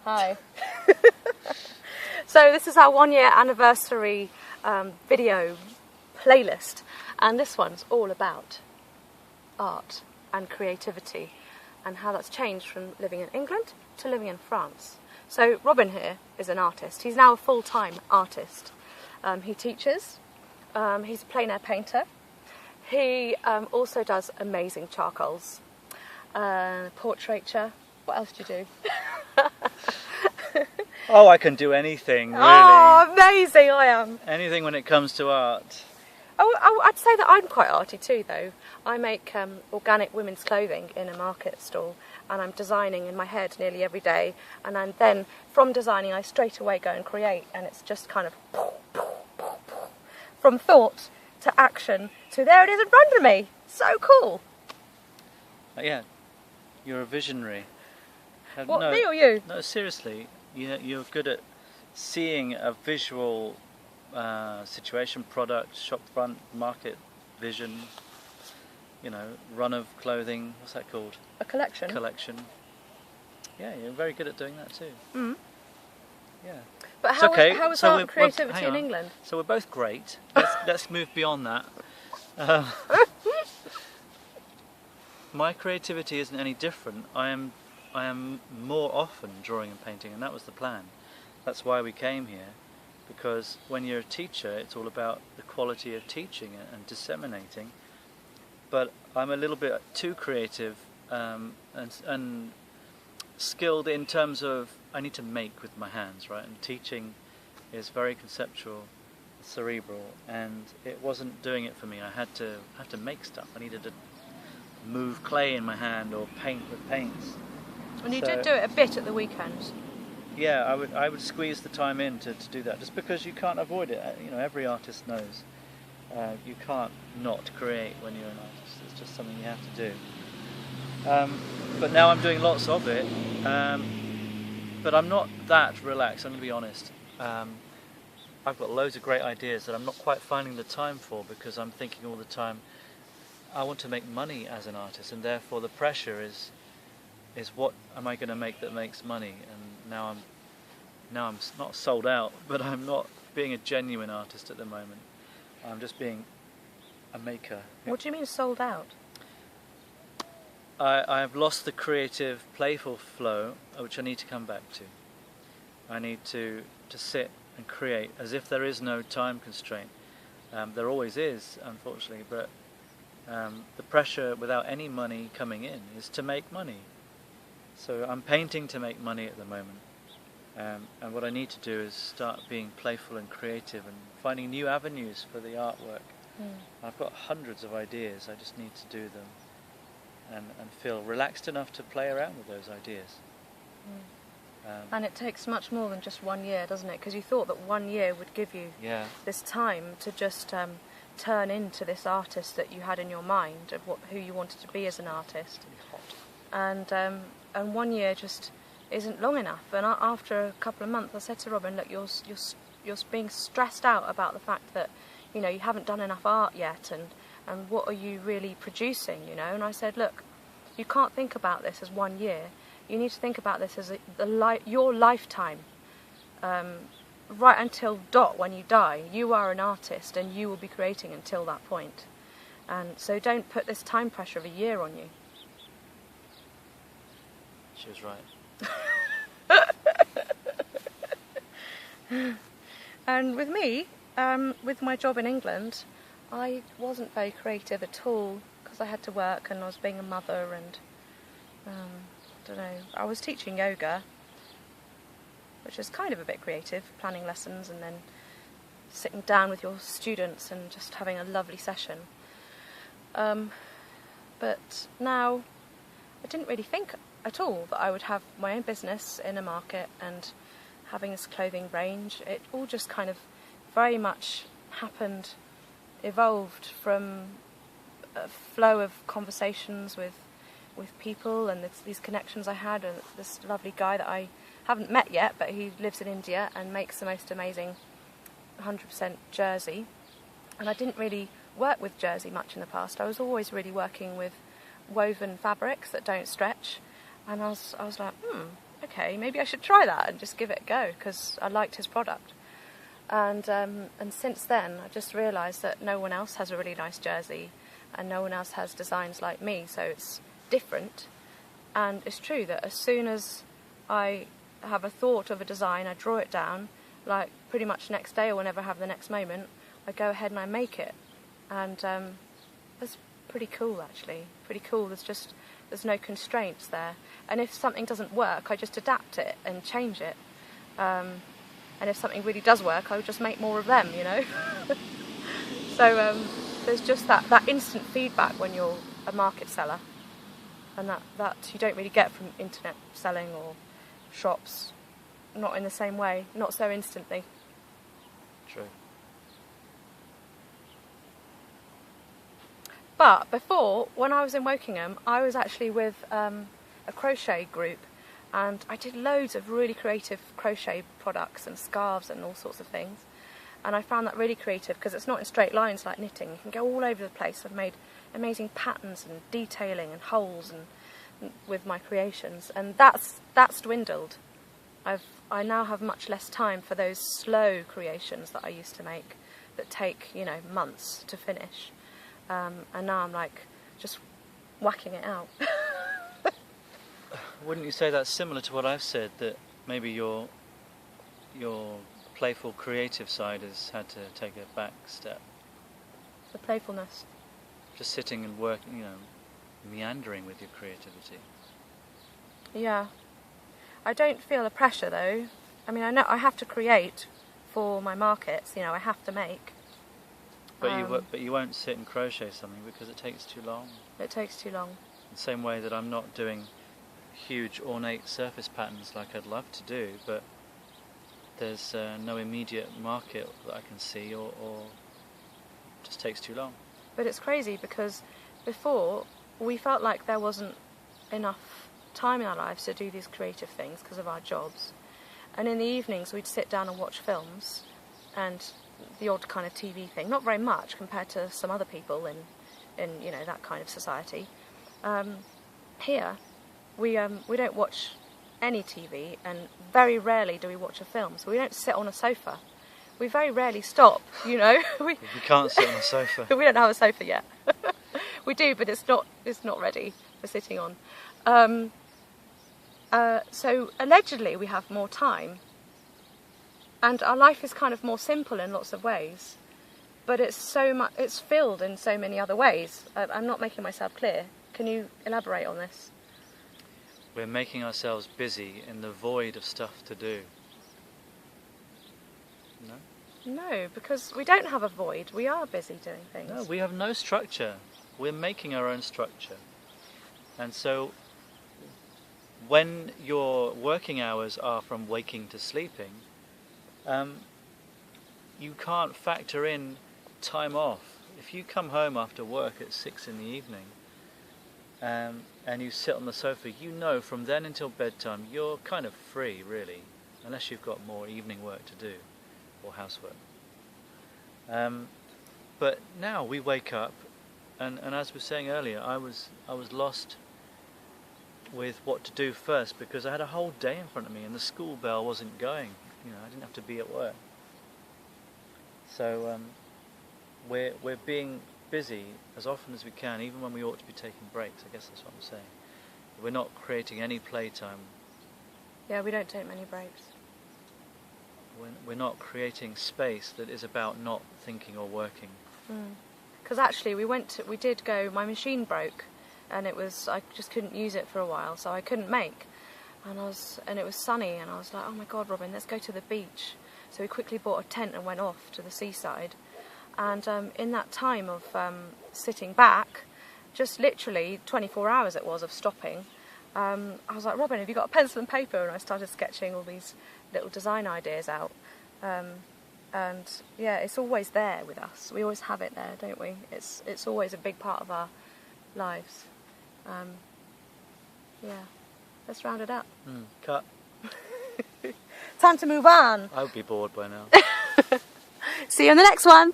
Hi. So this is our 1 year anniversary video playlist, and this one's all about art and creativity and how that's changed from living in England to living in France. So Robin here is an artist. He's now a full-time artist. He teaches, he's a plein air painter. He also does amazing charcoals, portraiture. What else do you do? Oh, I can do anything, really. Oh, amazing I am. Anything when it comes to art. I'd say that I'm quite arty too, though. I make organic women's clothing in a market stall, and I'm designing in my head nearly every day, and then from designing I straight away go and create, and it's just kind of from thought to action to there it is in front of me. So cool. Yeah, you're a visionary. What, me or you? No, seriously, you're good at seeing a visual situation, product, shop front, market vision, you know, run of clothing, what's that called? A collection. Collection. Yeah, you're very good at doing that too. Mm. Yeah. But how was art and creativity in England? So we're both great. Let's move beyond that. My creativity isn't any different. I am more often drawing and painting, and that was the plan. That's why we came here, because when you're a teacher, it's all about the quality of teaching and disseminating. But I'm a little bit too creative and skilled in terms of I need to make with my hands, right? And teaching is very conceptual, cerebral, and it wasn't doing it for me. I had to make stuff. I needed to move clay in my hand or paint with paints. And you did do it a bit at the weekends. Yeah, I would squeeze the time in to do that, just because you can't avoid it. You know, every artist knows you can't not create when you're an artist. It's just something you have to do. But now I'm doing lots of it, but I'm not that relaxed, I'm going to be honest. I've got loads of great ideas that I'm not quite finding the time for, because I'm thinking all the time, I want to make money as an artist, and therefore the pressure is what am I going to make that makes money? And now I'm not sold out, but I'm not being a genuine artist at the moment. I'm just being a maker. What do you mean sold out? I've lost the creative, playful flow, which I need to come back to. I need to sit and create as if there is no time constraint. There always is, unfortunately, but the pressure without any money coming in is to make money. So I'm painting to make money at the moment, and what I need to do is start being playful and creative and finding new avenues for the artwork. I've got hundreds of ideas, I just need to do them and feel relaxed enough to play around with those ideas. And it takes much more than just 1 year, doesn't it? Because you thought that 1 year would give you this time to just turn into this artist that you had in your mind of who you wanted to be as an artist. And 1 year just isn't long enough. And after a couple of months, I said to Robin, "Look, you're being stressed out about the fact that you haven't done enough art yet, and what are you really producing, you know?" And I said, "Look, you can't think about this as 1 year. You need to think about this as your lifetime, right until when you die. You are an artist, and you will be creating until that point. And so don't put this time pressure of a year on you." She was right. And with me, with my job in England, I wasn't very creative at all, because I had to work and I was being a mother, and I don't know, I was teaching yoga, which is kind of a bit creative, planning lessons and then sitting down with your students and just having a lovely session. But now I didn't really think at all that I would have my own business in a market and having this clothing range. It all just kind of very much happened, evolved from a flow of conversations with people and these connections I had, and this lovely guy that I haven't met yet, but he lives in India and makes the most amazing 100% jersey. And I didn't really work with jersey much in the past. I was always really working with woven fabrics that don't stretch, and I was like, okay, maybe I should try that and just give it a go, because I liked his product. And since then, I just realised that no one else has a really nice jersey, and no one else has designs like me, so it's different. And it's true that as soon as I have a thought of a design, I draw it down, like pretty much next day or whenever I have the next moment, I go ahead and I make it. And that's pretty cool, actually. Pretty cool. There's no constraints there. And if something doesn't work, I just adapt it and change it. And if something really does work, I would just make more of them, you know. So there's just that instant feedback when you're a market seller, and that you don't really get from internet selling or shops, not in the same way, not so instantly. True. But before, when I was in Wokingham, I was actually with a crochet group, and I did loads of really creative crochet products and scarves and all sorts of things. And I found that really creative because it's not in straight lines like knitting. You can go all over the place. I've made amazing patterns and detailing and holes and with my creations, and that's dwindled. I now have much less time for those slow creations that I used to make that take, you know, months to finish. And now I'm like just whacking it out. Wouldn't you say that's similar to what I've said, that maybe your playful creative side has had to take a back step? The playfulness. Just sitting and working, you know, meandering with your creativity. Yeah. I don't feel the pressure though. I mean, I know I have to create for my markets, you know, I have to make. But you won't sit and crochet something because it takes too long. It takes too long. The same way that I'm not doing huge ornate surface patterns like I'd love to do, but there's no immediate market that I can see, or it just takes too long. But it's crazy because before we felt like there wasn't enough time in our lives to do these creative things because of our jobs, and in the evenings we'd sit down and watch films and the odd kind of TV thing, not very much compared to some other people in you know, that kind of society. Here we don't watch any TV, and very rarely do we watch a film, so we don't sit on a sofa. We very rarely stop, you know. You can't sit on a sofa. We don't have a sofa yet. We do, but it's not ready for sitting on. So allegedly we have more time, and our life is kind of more simple in lots of ways, but it's filled in so many other ways. I'm not making myself clear. Can you elaborate on this? We're making ourselves busy in the void of stuff to do. No? No, because we don't have a void. We are busy doing things. No, we have no structure. We're making our own structure. And so when your working hours are from waking to sleeping, you can't factor in time off. If you come home after work at 6 in the evening, and you sit on the sofa, you know from then until bedtime you're kind of free, really, unless you've got more evening work to do or housework. But now we wake up, and as we were saying earlier, I was lost with what to do first because I had a whole day in front of me and the school bell wasn't going. You know, I didn't have to be at work. So we're being busy as often as we can, even when we ought to be taking breaks. I guess that's what I'm saying. We're not creating any playtime. Yeah, we don't take many breaks. We're not creating space that is about not thinking or working. Because actually we did go, my machine broke, and I just couldn't use it for a while, so I couldn't make. And it was sunny, and I was like, oh my God, Robin, let's go to the beach. So we quickly bought a tent and went off to the seaside. And in that time of sitting back, just literally 24 hours it was of stopping, I was like, Robin, have you got a pencil and paper? And I started sketching all these little design ideas out. And yeah, it's always there with us. We always have it there, don't we? It's always a big part of our lives. Yeah, let's round it up. Cut. Time to move on. I would be bored by now. See you in the next one.